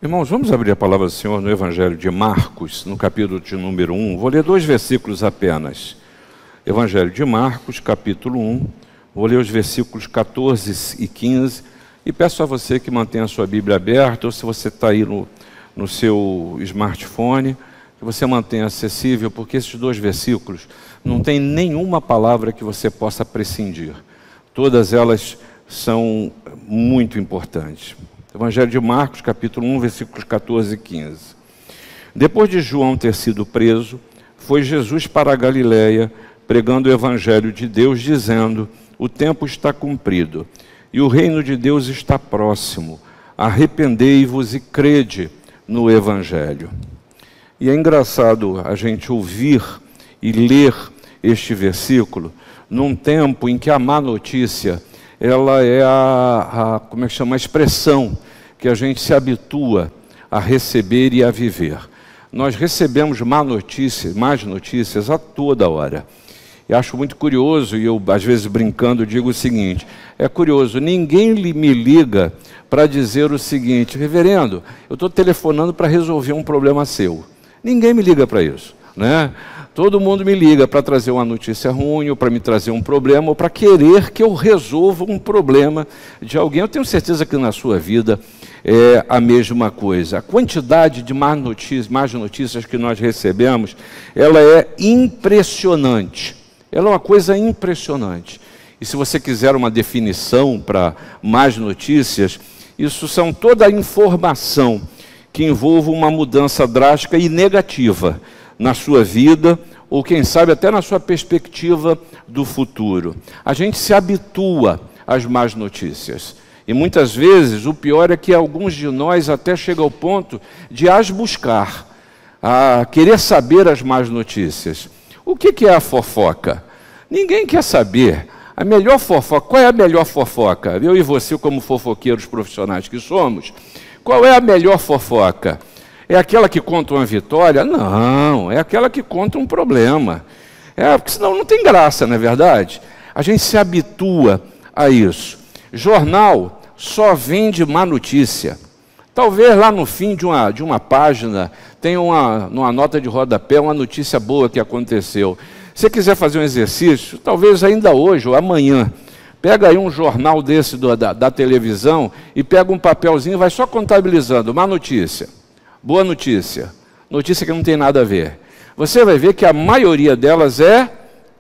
Irmãos, vamos abrir a palavra do Senhor no Evangelho de Marcos, no capítulo de número 1. Vou ler 2 versículos apenas. Evangelho de Marcos, capítulo 1. Vou ler os versículos 14 e 15. E peço a você que mantenha a sua Bíblia aberta, ou se você está aí no seu smartphone, que você mantenha acessível, porque esses 2 versículos não tem nenhuma palavra que você possa prescindir. Todas elas são muito importantes. Evangelho de Marcos, capítulo 1, versículos 14 e 15. Depois de João ter sido preso, foi Jesus para a Galiléia, pregando o Evangelho de Deus, dizendo: o tempo está cumprido, e o reino de Deus está próximo. Arrependei-vos e crede no Evangelho. E é engraçado a gente ouvir e ler este versículo num tempo em que a má notícia, ela é a expressão que a gente se habitua a receber e a viver. Nós recebemos más notícias a toda hora. E acho muito curioso, e eu às vezes brincando digo o seguinte: é curioso, ninguém me liga para dizer o seguinte: reverendo, eu estou telefonando para resolver um problema seu. Ninguém me liga para isso, né? Todo mundo me liga para trazer uma notícia ruim, ou para me trazer um problema, ou para querer que eu resolva um problema de alguém. Eu tenho certeza que na sua vida é a mesma coisa. A quantidade de más notícias que nós recebemos, ela é impressionante. Ela é uma coisa impressionante. E se você quiser uma definição para más notícias, isso são toda a informação que envolve uma mudança drástica e negativa na sua vida, ou quem sabe até na sua perspectiva do futuro. A gente se habitua às más notícias. E muitas vezes o pior é que alguns de nós até chegam ao ponto de as buscar, a querer saber as más notícias. O que é a fofoca? Ninguém quer saber. A melhor fofoca, qual é a melhor fofoca? Eu e você, como fofoqueiros profissionais que somos, qual é a melhor fofoca? É aquela que conta uma vitória? Não, é aquela que conta um problema. Porque senão não tem graça, não é verdade? A gente se habitua a isso. Jornal só vende má notícia. Talvez lá no fim de uma página tenha numa nota de rodapé uma notícia boa que aconteceu. Se você quiser fazer um exercício, talvez ainda hoje ou amanhã, pega aí um jornal desse da televisão e pega um papelzinho e vai só contabilizando má notícia, boa notícia, notícia que não tem nada a ver. Você vai ver que a maioria delas é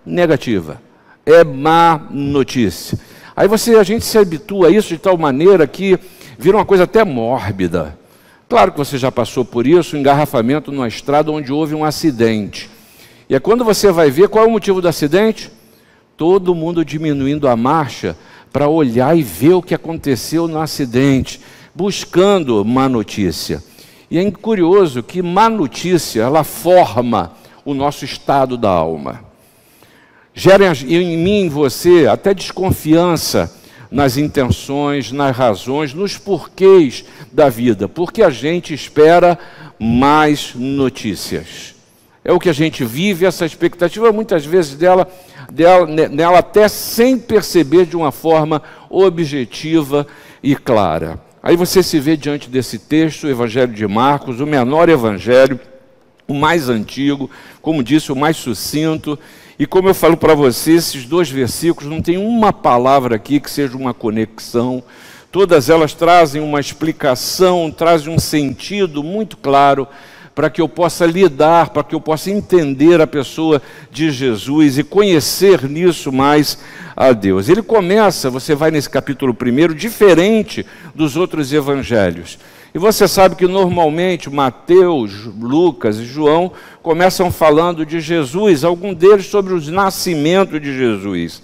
negativa, é má notícia. Aí a gente se habitua a isso de tal maneira que vira uma coisa até mórbida. Claro que você já passou por isso, um engarrafamento numa estrada onde houve um acidente. E é quando você vai ver qual é o motivo do acidente, todo mundo diminuindo a marcha para olhar e ver o que aconteceu no acidente, buscando má notícia. E é curioso que má notícia, ela forma o nosso estado da alma. Gera em mim e em você até desconfiança nas intenções, nas razões, nos porquês da vida, porque a gente espera mais notícias. É o que a gente vive, essa expectativa, muitas vezes nela até sem perceber de uma forma objetiva e clara. Aí você se vê diante desse texto, o Evangelho de Marcos, o menor evangelho, o mais antigo, como disse, o mais sucinto. E como eu falo para você, esses 2 versículos, não tem uma palavra aqui que seja uma conexão. Todas elas trazem uma explicação, trazem um sentido muito claro para que eu possa lidar, para que eu possa entender a pessoa de Jesus e conhecer nisso mais a Deus. Ele começa, você vai nesse capítulo 1, diferente dos outros evangelhos. E você sabe que normalmente Mateus, Lucas e João começam falando de Jesus, algum deles sobre o nascimento de Jesus.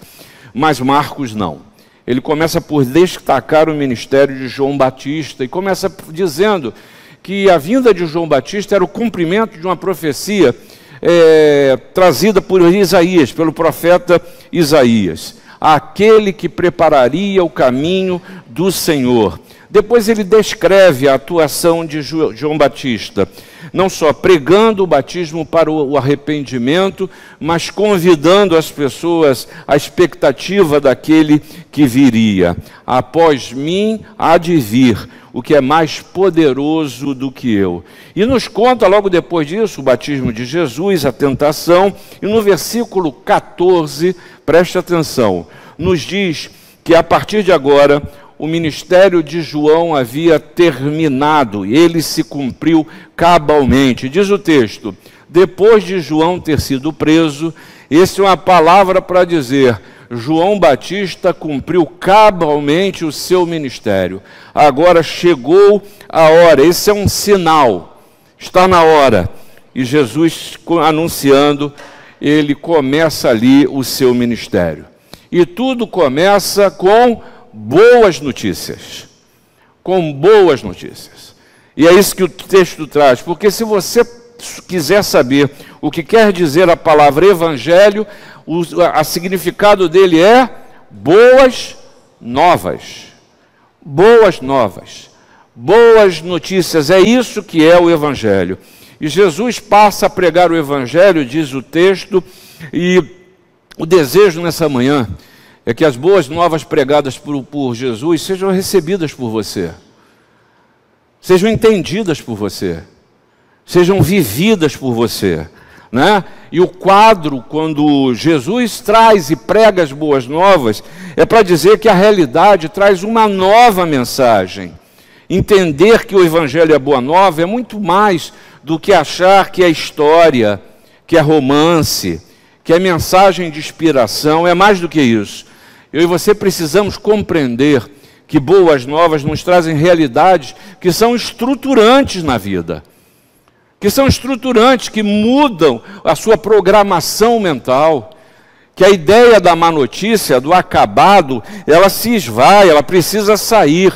Mas Marcos não. Ele começa por destacar o ministério de João Batista e começa dizendo que a vinda de João Batista era o cumprimento de uma profecia trazida por Isaías, pelo profeta Isaías. Aquele que prepararia o caminho do Senhor, Depois ele descreve a atuação de João Batista, não só pregando o batismo para o arrependimento, mas convidando as pessoas à expectativa daquele que viria. Após mim há de vir o que é mais poderoso do que eu. E nos conta logo depois disso o batismo de Jesus, a tentação, e no versículo 14, preste atenção, nos diz que a partir de agora o ministério de João havia terminado, e ele se cumpriu cabalmente. Diz o texto, depois de João ter sido preso, essa é uma palavra para dizer, João Batista cumpriu cabalmente o seu ministério. Agora chegou a hora, esse é um sinal, está na hora. E Jesus anunciando, ele começa ali o seu ministério. E tudo começa com boas notícias. Com boas notícias. E é isso que o texto traz, porque se você quiser saber o que quer dizer a palavra evangelho, o significado dele é boas novas. Boas novas. Boas notícias, é isso que é o evangelho. E Jesus passa a pregar o evangelho, diz o texto, e o desejo nessa manhã é que as boas novas pregadas por Jesus sejam recebidas por você, sejam entendidas por você, sejam vividas por você, né? E o quadro, quando Jesus traz e prega as boas novas, é para dizer que a realidade traz uma nova mensagem. Entender que o Evangelho é boa nova é muito mais do que achar que é história, que é romance, que é mensagem de inspiração, é mais do que isso. Eu e você precisamos compreender que boas novas nos trazem realidades que são estruturantes na vida, que são estruturantes, que mudam a sua programação mental, que a ideia da má notícia, do acabado, ela se esvai, ela precisa sair,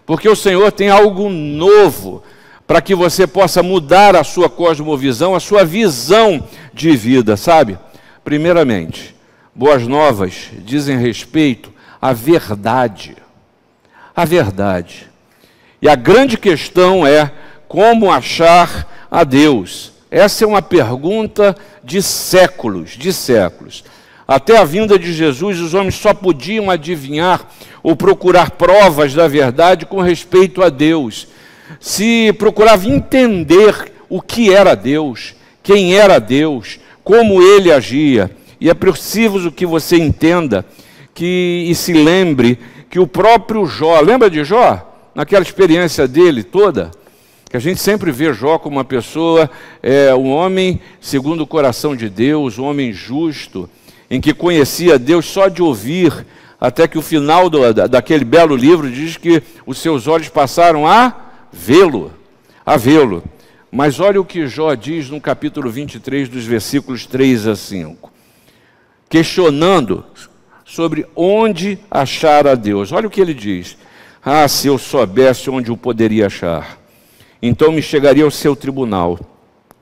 porque o Senhor tem algo novo para que você possa mudar a sua cosmovisão, a sua visão de vida, sabe? Primeiramente, boas novas dizem respeito à verdade. A verdade. E a grande questão é como achar a Deus. Essa é uma pergunta de séculos, de séculos. Até a vinda de Jesus, os homens só podiam adivinhar ou procurar provas da verdade com respeito a Deus. Se procurava entender o que era Deus, quem era Deus, como ele agia. E é preciso que você entenda e se lembre que o próprio Jó, lembra de Jó? Naquela experiência dele toda, que a gente sempre vê Jó como uma pessoa, um homem segundo o coração de Deus, um homem justo, em que conhecia Deus só de ouvir, até que o final daquele belo livro diz que os seus olhos passaram a vê-lo, Mas olha o que Jó diz no capítulo 23, dos versículos 3 a 5. Questionando sobre onde achar a Deus. Olha o que ele diz. Ah, se eu soubesse onde o poderia achar, então me chegaria ao seu tribunal,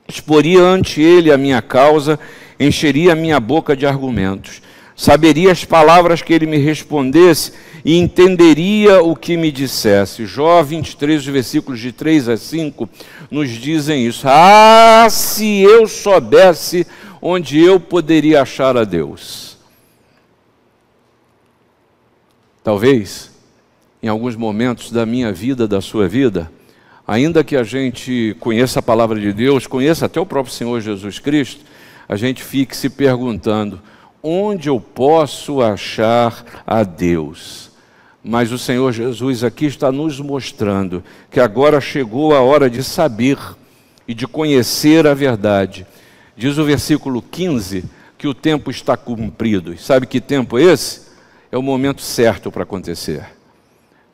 exporia ante ele a minha causa, encheria a minha boca de argumentos, saberia as palavras que ele me respondesse e entenderia o que me dissesse. Jó 23, os versículos de 3 a 5, nos dizem isso. Ah, se eu soubesse onde eu poderia achar a Deus. Talvez, em alguns momentos da minha vida, da sua vida, ainda que a gente conheça a palavra de Deus, conheça até o próprio Senhor Jesus Cristo, a gente fique se perguntando, onde eu posso achar a Deus? Mas o Senhor Jesus aqui está nos mostrando que agora chegou a hora de saber e de conhecer a verdade. Diz o versículo 15 que o tempo está cumprido. E sabe que tempo é esse? É o momento certo para acontecer.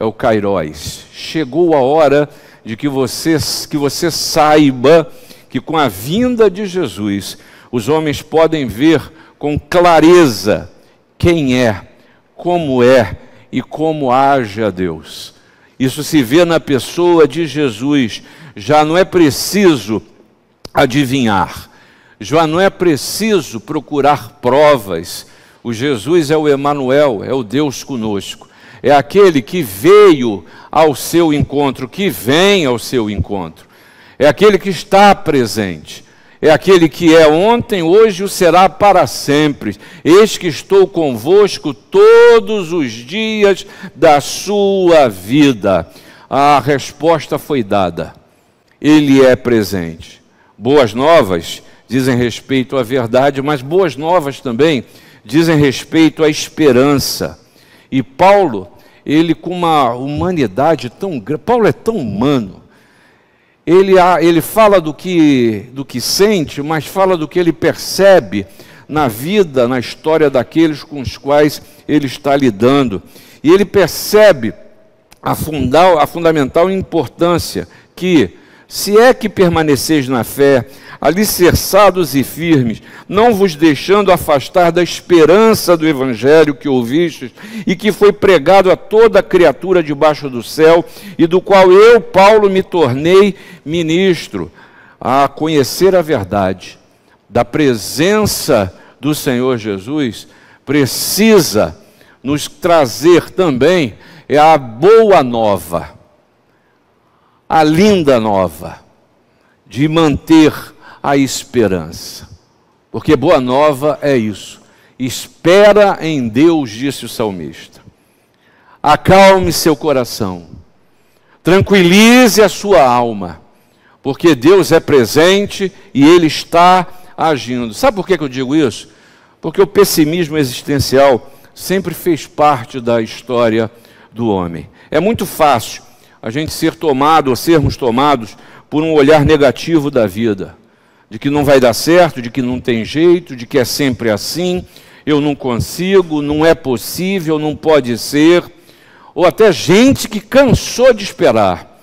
É o Kairos. Chegou a hora de que você saiba que com a vinda de Jesus, os homens podem ver com clareza quem é, como é e como age a Deus. Isso se vê na pessoa de Jesus. Já não é preciso adivinhar, já não é preciso procurar provas. O Jesus é o Emanuel, é o Deus conosco. É aquele que veio ao seu encontro, que vem ao seu encontro. É aquele que está presente. É aquele que é ontem, hoje o será para sempre. Eis que estou convosco todos os dias da sua vida. A resposta foi dada. Ele é presente. Boas novas dizem respeito à verdade, mas boas novas também dizem respeito à esperança. E Paulo, ele com uma humanidade tão grande, Paulo é tão humano. Ele fala do que sente, mas fala do que ele percebe na vida, na história daqueles com os quais ele está lidando. E ele percebe a fundamental importância que, se é que permaneceis na fé, alicerçados e firmes, não vos deixando afastar da esperança do Evangelho que ouvistes e que foi pregado a toda criatura debaixo do céu, e do qual eu, Paulo, me tornei ministro, a conhecer a verdade da presença do Senhor Jesus, precisa nos trazer também a boa nova, a linda nova, de manter a esperança. Porque boa nova é isso. Espera em Deus, disse o salmista. Acalme seu coração. Tranquilize a sua alma. Porque Deus é presente e Ele está agindo. Sabe por que eu digo isso? Porque o pessimismo existencial sempre fez parte da história do homem. É muito fácil a gente ser tomado ou sermos tomados por um olhar negativo da vida, de que não vai dar certo, de que não tem jeito, de que é sempre assim, eu não consigo, não é possível, não pode ser, ou até gente que cansou de esperar,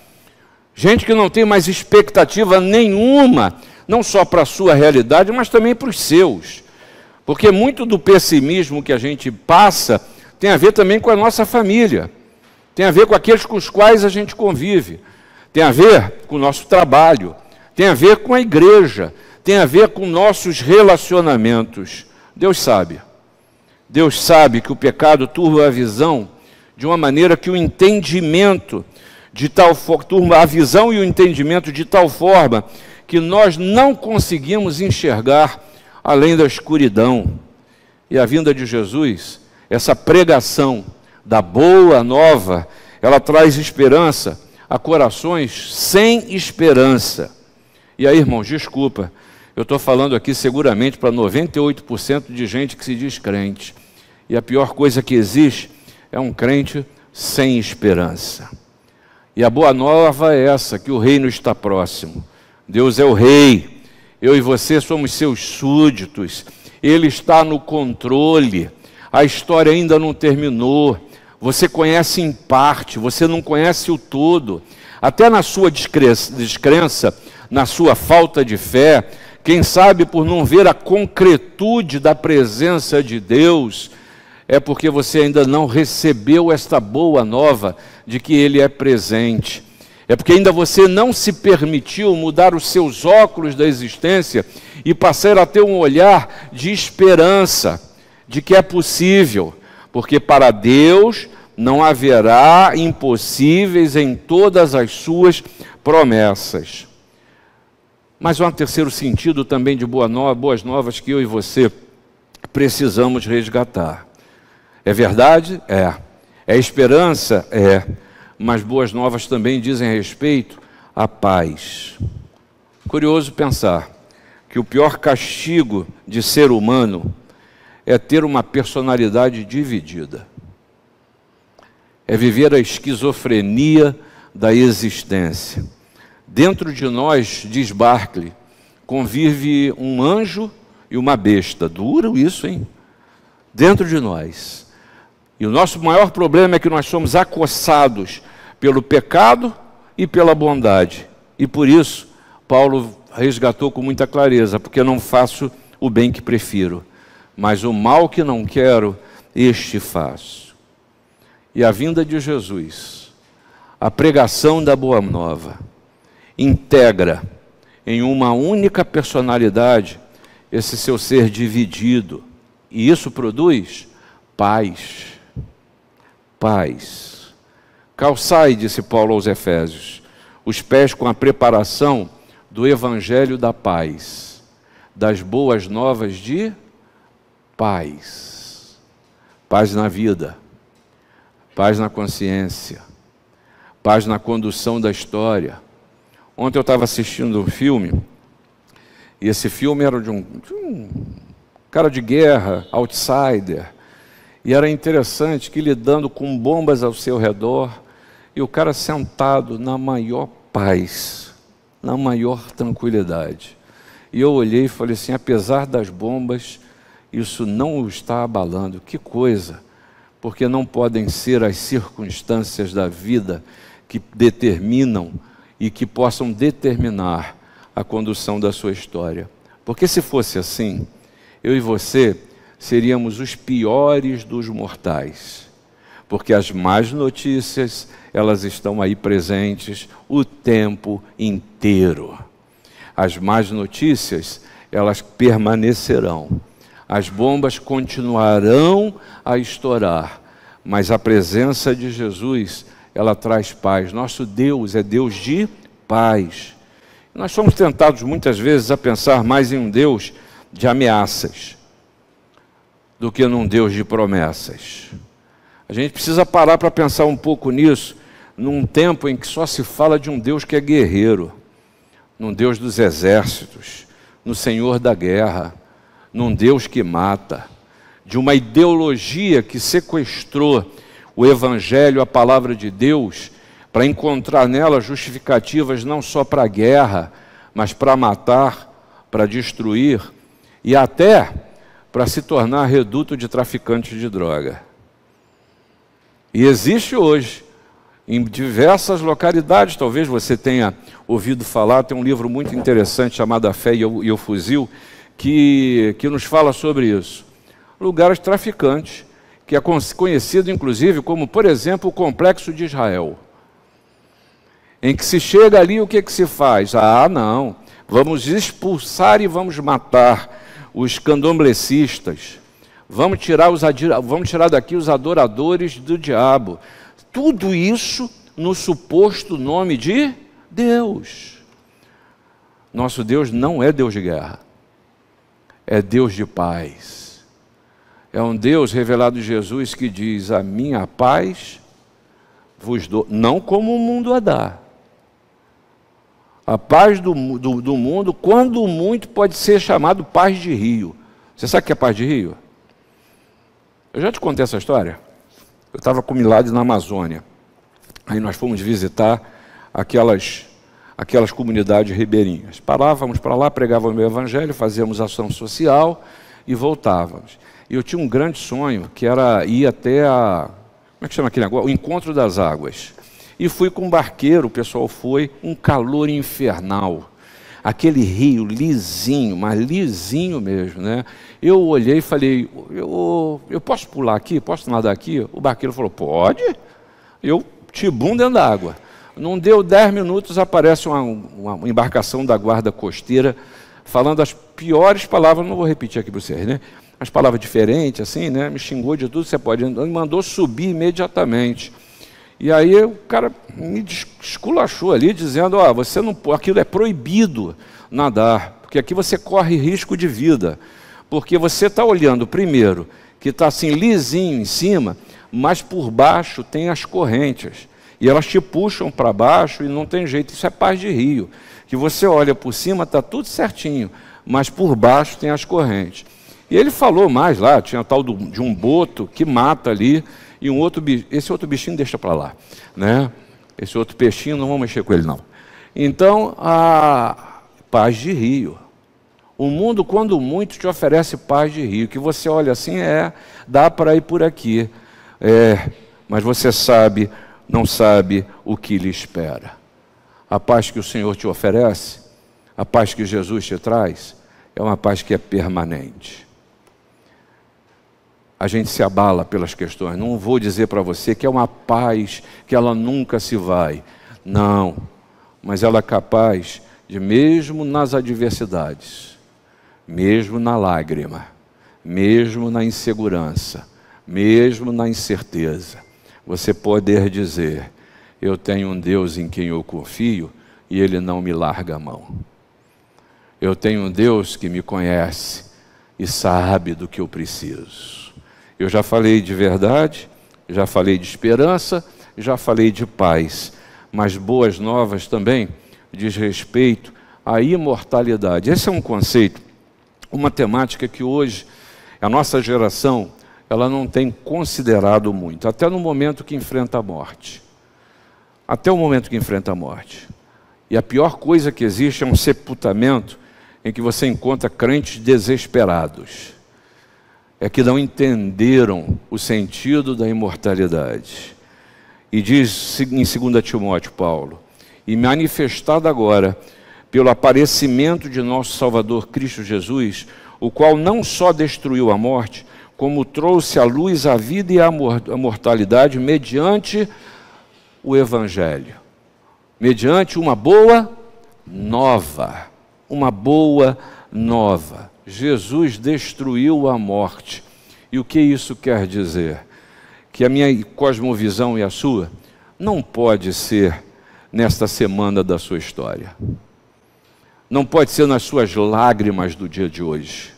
gente que não tem mais expectativa nenhuma, não só para a sua realidade, mas também para os seus, porque muito do pessimismo que a gente passa tem a ver também com a nossa família, tem a ver com aqueles com os quais a gente convive, tem a ver com o nosso trabalho, tem a ver com a igreja, tem a ver com nossos relacionamentos. Deus sabe que o pecado turva a visão de uma maneira que o entendimento de tal forma, turva a visão e o entendimento de tal forma que nós não conseguimos enxergar além da escuridão. E a vinda de Jesus, essa pregação da boa nova, ela traz esperança a corações sem esperança. E aí, irmãos, desculpa, eu estou falando aqui seguramente para 98% de gente que se diz crente. E a pior coisa que existe é um crente sem esperança. E a boa nova é essa, que o reino está próximo. Deus é o rei, eu e você somos seus súditos, Ele está no controle, a história ainda não terminou. Você conhece em parte, você não conhece o todo. Até na sua descrença, na sua falta de fé, quem sabe por não ver a concretude da presença de Deus, é porque você ainda não recebeu esta boa nova de que Ele é presente. É porque ainda você não se permitiu mudar os seus óculos da existência e passar a ter um olhar de esperança, de que é possível, porque para Deus não haverá impossíveis em todas as suas promessas. Mas há um terceiro sentido também de boas novas que eu e você precisamos resgatar. É verdade? É. É esperança? É. Mas boas novas também dizem respeito à paz. Curioso pensar que o pior castigo de ser humano é ter uma personalidade dividida. É viver a esquizofrenia da existência. Dentro de nós, diz Barclay, convive um anjo e uma besta. Duro isso, hein? Dentro de nós. E o nosso maior problema é que nós somos acossados pelo pecado e pela bondade. E por isso, Paulo resgatou com muita clareza, porque não faço o bem que prefiro, mas o mal que não quero, este faço. E a vinda de Jesus, a pregação da Boa Nova, integra em uma única personalidade esse seu ser dividido. E isso produz paz. Paz. Calçai, disse Paulo aos Efésios, os pés com a preparação do evangelho da paz, das boas novas de paz. Paz na vida, paz na consciência, paz na condução da história. Ontem eu estava assistindo um filme, e esse filme era de um cara de guerra, outsider, e era interessante que lidando com bombas ao seu redor, e o cara sentado na maior paz, na maior tranquilidade. E eu olhei e falei assim, apesar das bombas, isso não o está abalando. Que coisa! Porque não podem ser as circunstâncias da vida que determinam e que possam determinar a condução da sua história. Porque se fosse assim, eu e você seríamos os piores dos mortais. Porque as más notícias, elas estão aí presentes o tempo inteiro. As más notícias, elas permanecerão. As bombas continuarão a estourar, mas a presença de Jesus, ela traz paz. Nosso Deus é Deus de paz. Nós somos tentados muitas vezes a pensar mais em um Deus de ameaças do que num Deus de promessas. A gente precisa parar para pensar um pouco nisso, num tempo em que só se fala de um Deus que é guerreiro, num Deus dos exércitos, no Senhor da guerra, num Deus que mata, de uma ideologia que sequestrou o Evangelho, a palavra de Deus, para encontrar nela justificativas não só para a guerra, mas para matar, para destruir e até para se tornar reduto de traficantes de droga. E existe hoje, em diversas localidades, talvez você tenha ouvido falar, tem um livro muito interessante chamado A Fé e o Fuzil, que nos fala sobre isso. Lugares traficantes, que é conhecido inclusive como, por exemplo, o Complexo de Israel. Em que se chega ali, o que se faz? Ah, não, vamos expulsar e vamos matar os candomblecistas, vamos tirar daqui os adoradores do diabo. Tudo isso no suposto nome de Deus. Nosso Deus não é Deus de guerra, é Deus de paz. É um Deus revelado em Jesus que diz, a minha paz vos dou, não como o mundo a dá. A paz do mundo, quando muito, pode ser chamado paz de rio. Você sabe o que é paz de rio? Eu já te contei essa história. Eu estava com Milad na Amazônia. Aí nós fomos visitar aquelas comunidades ribeirinhas. Parávamos para lá, pregávamos o evangelho, fazíamos ação social e voltávamos. E eu tinha um grande sonho, que era ir até como é que chama aquele negócio? O Encontro das Águas. E fui com um barqueiro, o pessoal foi, um calor infernal. Aquele rio lisinho, mas lisinho mesmo, né? Eu olhei e falei, eu posso pular aqui? Posso nadar aqui? O barqueiro falou, pode. Eu tibum dentro da água. Não deu 10 minutos, aparece uma embarcação da guarda costeira, falando as piores palavras, não vou repetir aqui para vocês, né? As palavras diferentes, assim, né? Me xingou de tudo, você pode. Me mandou subir imediatamente. E aí o cara me esculachou ali, dizendo, você não, aquilo é proibido nadar, porque aqui você corre risco de vida, porque você está olhando primeiro, que está assim lisinho em cima, mas por baixo tem as correntes, e elas te puxam para baixo e não tem jeito, isso é paz de rio, que você olha por cima, está tudo certinho, mas por baixo tem as correntes. E ele falou mais lá, tinha tal de um boto que mata ali, e esse outro bichinho deixa para lá, né? Esse outro peixinho, não vamos mexer com ele não. Então, a paz de rio. O mundo, quando muito, te oferece paz de rio, que você olha assim, dá para ir por aqui, mas você não sabe o que lhe espera. A paz que o Senhor te oferece, a paz que Jesus te traz, é uma paz que é permanente. A gente se abala pelas questões. Não vou dizer para você que é uma paz que ela nunca se vai. Não, mas ela é capaz de, mesmo nas adversidades, mesmo na lágrima, mesmo na insegurança, mesmo na incerteza, você poder dizer, Eu tenho um Deus em quem eu confio e Ele não me larga a mão. Eu tenho um Deus que me conhece e sabe do que eu preciso. Eu já falei de verdade, já falei de esperança, já falei de paz, mas boas novas também diz respeito à imortalidade. Esse é um conceito, uma temática que hoje a nossa geração ela não tem considerado muito, até no momento que enfrenta a morte. Até o momento que enfrenta a morte. E a pior coisa que existe é um sepultamento em que você encontra crentes desesperados. É que não entenderam o sentido da imortalidade. E diz em 2 Timóteo, Paulo, e manifestado agora pelo aparecimento de nosso Salvador Cristo Jesus, o qual não só destruiu a morte, como trouxe à luz a vida e a mortalidade mediante o Evangelho. Mediante uma boa nova. Uma boa nova. Jesus destruiu a morte. E o que isso quer dizer? Que a minha cosmovisão e a sua não pode ser nesta semana da sua história. Não pode ser nas suas lágrimas do dia de hoje.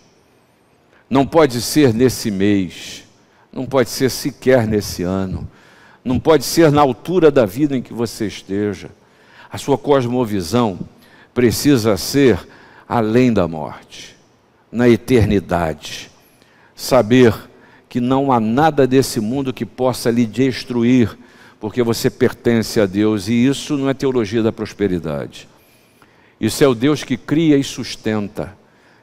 Não pode ser nesse mês. Não pode ser sequer nesse ano. Não pode ser na altura da vida em que você esteja. A sua cosmovisão precisa ser além da morte, na eternidade. Saber que não há nada desse mundo que possa lhe destruir, porque você pertence a Deus, e isso não é teologia da prosperidade. Isso é o Deus que cria e sustenta.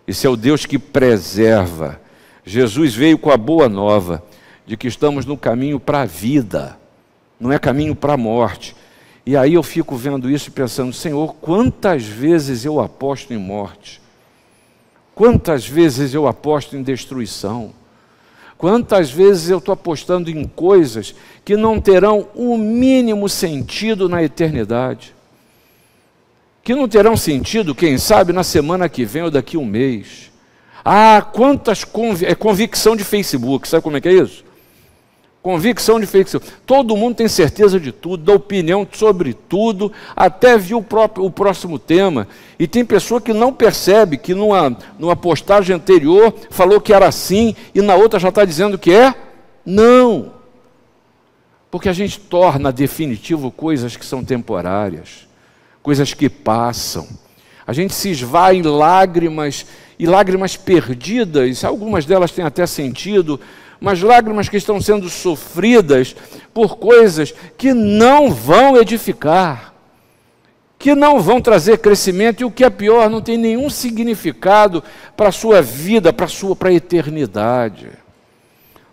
Isso é o Deus que preserva. Jesus veio com a boa nova de que estamos no caminho para a vida, não é caminho para a morte. E aí eu fico vendo isso e pensando, Senhor, quantas vezes eu aposto em morte? Quantas vezes eu aposto em destruição? Quantas vezes eu estou apostando em coisas que não terão o mínimo sentido na eternidade? Que não terão sentido, quem sabe, na semana que vem ou daqui a um mês. Ah, quantas convicção de Facebook, sabe como é que é isso? Convicção de Facebook. Todo mundo tem certeza de tudo, dá opinião sobre tudo, até viu o próximo tema. E tem pessoa que não percebe que numa postagem anterior falou que era assim e na outra já está dizendo que é não. Porque a gente torna definitivo coisas que são temporárias, coisas que passam. A gente se esvai em lágrimas, e lágrimas perdidas, algumas delas têm até sentido, mas lágrimas que estão sendo sofridas por coisas que não vão edificar, que não vão trazer crescimento, e o que é pior, não tem nenhum significado para a sua vida, para a eternidade.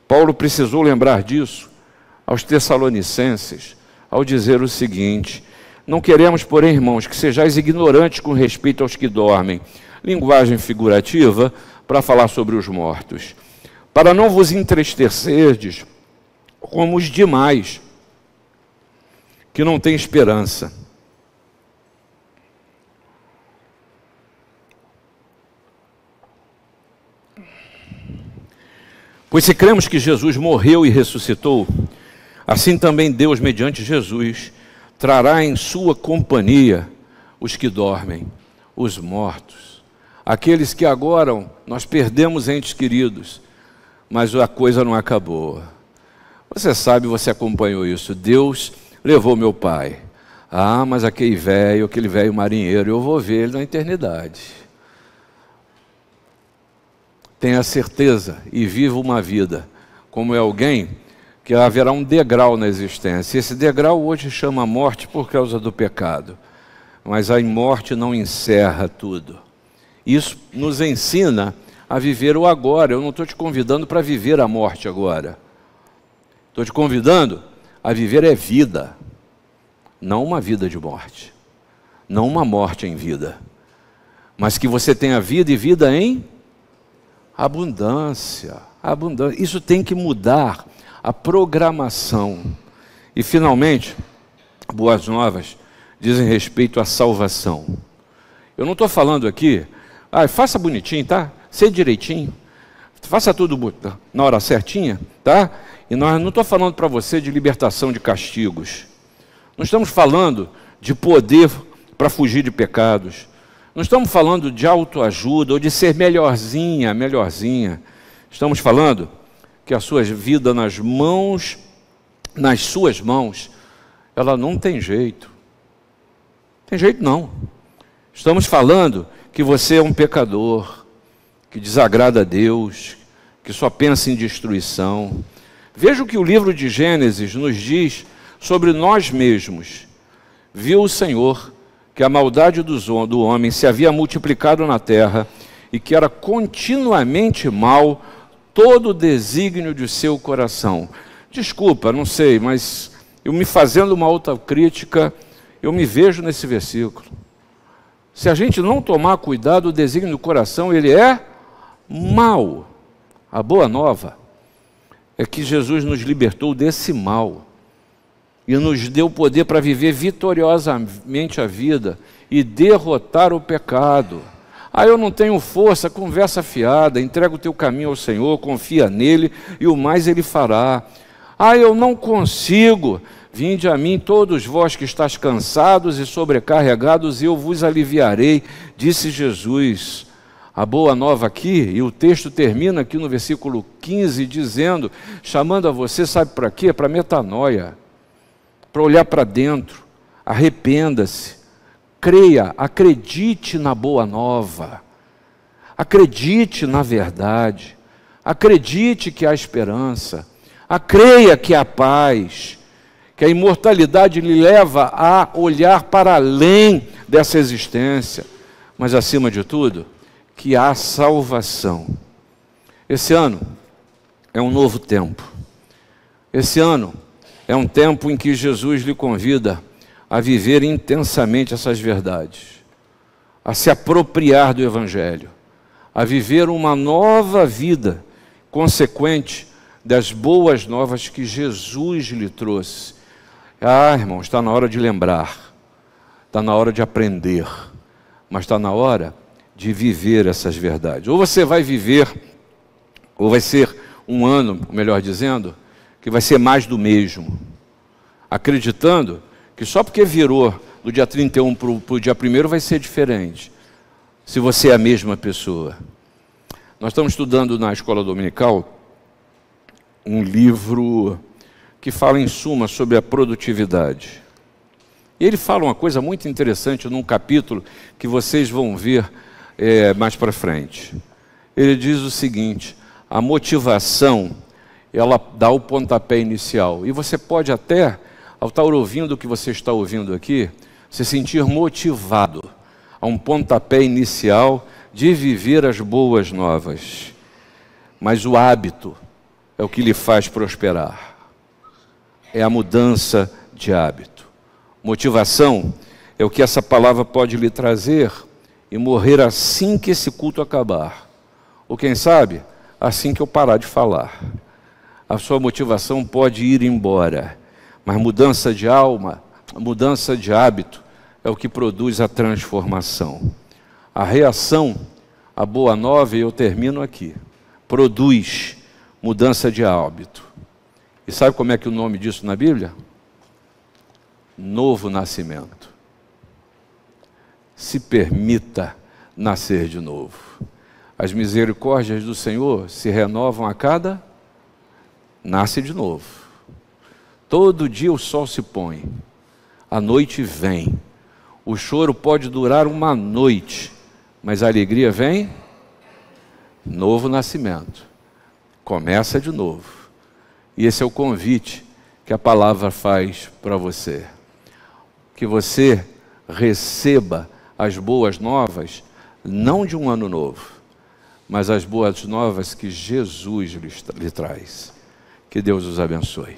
Paulo precisou lembrar disso aos Tessalonicenses, ao dizer o seguinte: não queremos, porém, irmãos, que sejais ignorantes com respeito aos que dormem, linguagem figurativa para falar sobre os mortos, para não vos entristecerdes como os demais, que não têm esperança. Pois se cremos que Jesus morreu e ressuscitou, assim também Deus, mediante Jesus, trará em sua companhia os que dormem, os mortos, aqueles que agora nós perdemos entes queridos, mas a coisa não acabou. Você sabe, você acompanhou isso. Deus levou meu pai. Ah, mas aquele velho marinheiro, eu vou ver ele na eternidade. Tenha certeza e viva uma vida como é alguém que haverá um degrau na existência. Esse degrau hoje chama morte por causa do pecado. Mas a morte não encerra tudo. Isso nos ensina a viver o agora. Eu não estou te convidando para viver a morte agora. Estou te convidando a viver é vida. Não uma vida de morte. Não uma morte em vida. Mas que você tenha vida e vida em abundância. Abundância. Isso tem que mudar a programação. E finalmente, boas novas dizem respeito à salvação. Eu não estou falando aqui, faça bonitinho, tá? Seja direitinho, faça tudo na hora certinha, tá? E não estou falando para você de libertação de castigos. Não estamos falando de poder para fugir de pecados. Não estamos falando de autoajuda ou de ser melhorzinha, melhorzinha. Estamos falando que a sua vida nas suas mãos, ela não tem jeito. Tem jeito não. Estamos falando que você é um pecador, que desagrada a Deus, que só pensa em destruição. Veja o que o livro de Gênesis nos diz sobre nós mesmos. Viu o Senhor que a maldade do homem se havia multiplicado na terra e que era continuamente mal todo o desígnio de seu coração. Desculpa, não sei, mas eu me fazendo uma autocrítica, eu me vejo nesse versículo. Se a gente não tomar cuidado, o desígnio do coração, ele é mal. A boa nova é que Jesus nos libertou desse mal e nos deu poder para viver vitoriosamente a vida e derrotar o pecado. Ah, eu não tenho força, conversa fiada, entrega o teu caminho ao Senhor, confia nele e o mais ele fará. Ah, eu não consigo. Vinde a mim todos vós que estáis cansados e sobrecarregados, e eu vos aliviarei, disse Jesus. A boa nova aqui, e o texto termina aqui no versículo 15, dizendo, chamando a você, sabe para quê? Para metanoia, para olhar para dentro, arrependa-se, creia, acredite na boa nova, acredite na verdade, acredite que há esperança, creia que há paz, que a imortalidade lhe leva a olhar para além dessa existência, mas acima de tudo, que há salvação. Esse ano é um novo tempo. Esse ano é um tempo em que Jesus lhe convida a viver intensamente essas verdades, a se apropriar do Evangelho, a viver uma nova vida consequente das boas novas que Jesus lhe trouxe. Ah, irmão, está na hora de lembrar, está na hora de aprender, mas está na hora de viver essas verdades. Ou você vai viver, ou vai ser um ano, melhor dizendo, que vai ser mais do mesmo, acreditando que só porque virou do dia 31 para o dia 1º vai ser diferente, se você é a mesma pessoa. Nós estamos estudando na escola dominical um livro que fala em suma sobre a produtividade. E ele fala uma coisa muito interessante num capítulo que vocês vão ver mais para frente. Ele diz o seguinte: a motivação, ela dá o pontapé inicial. E você pode até, ao estar ouvindo o que você está ouvindo aqui, se sentir motivado a um pontapé inicial de viver as boas novas. Mas o hábito é o que lhe faz prosperar. É a mudança de hábito. Motivação é o que essa palavra pode lhe trazer e morrer assim que esse culto acabar. Ou quem sabe, assim que eu parar de falar. A sua motivação pode ir embora, mas mudança de alma, mudança de hábito é o que produz a transformação. A reação, a boa nova, e eu termino aqui, produz mudança de hábito. E sabe como é que o nome disso na Bíblia? Novo nascimento. Se permita nascer de novo. As misericórdias do Senhor se renovam a cada... Nasce de novo. Todo dia o sol se põe, a noite vem. O choro pode durar uma noite, mas a alegria vem. Novo nascimento. Começa de novo. E esse é o convite que a palavra faz para você. Que você receba as boas novas, não de um ano novo, mas as boas novas que Jesus lhe traz. Que Deus os abençoe.